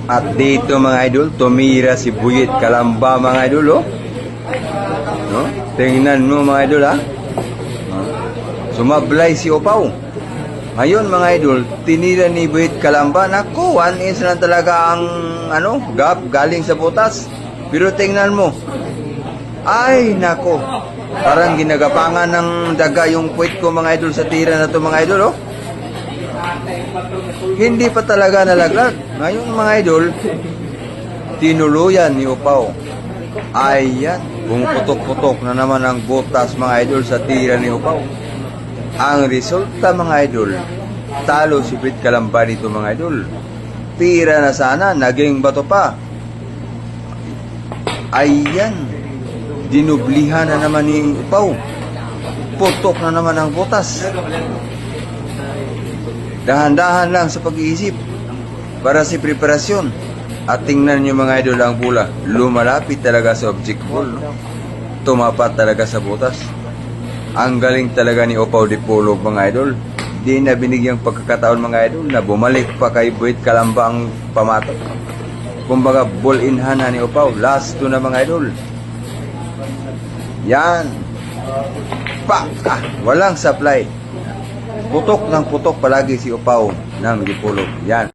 At dito mga idol, tumira si Buyit Kalamba mga idol, oh. No? Tingnan mo mga idol, ha. Sumablay si Upaw. Ngayon mga idol, tinira ni Buyit Kalamba. Naku, 1 inch lang talaga ang gap galing sa butas. Pero tingnan mo. Ay, nako. Parang ginagapangan ng daga yung puwit ko mga idol sa tira na to mga idol, oh. Hindi pa talaga nalaglag. Ngayon mga idol, tinuluyan ni Upaw. Ayan, pumuputok-putok na naman ang butas mga idol sa tira ni Upaw. Ang resulta mga idol, talo si Buyit Kalamba dito mga idol. Tira na sana, naging bato pa. Ayan, dinublihan na naman ni Upaw. Putok na naman ang butas. Dahan-dahan lang sa pag-iisip para sa preparasyon. At tingnan nyo mga idol ang bola. Lumalapit talaga sa object ball. No? Tumapat talaga sa butas. Ang galing talaga ni Upaw Dipolog mga idol. Di na binigyang pagkakataon mga idol na bumalik pa kay Buyit Kalamba ang pamatok. Kumbaga ball in hand na ni Upaw. Last 2 na mga idol. Yan. Walang supply. Putok ng putok palagi si Upaw ng Dipolog. Yan.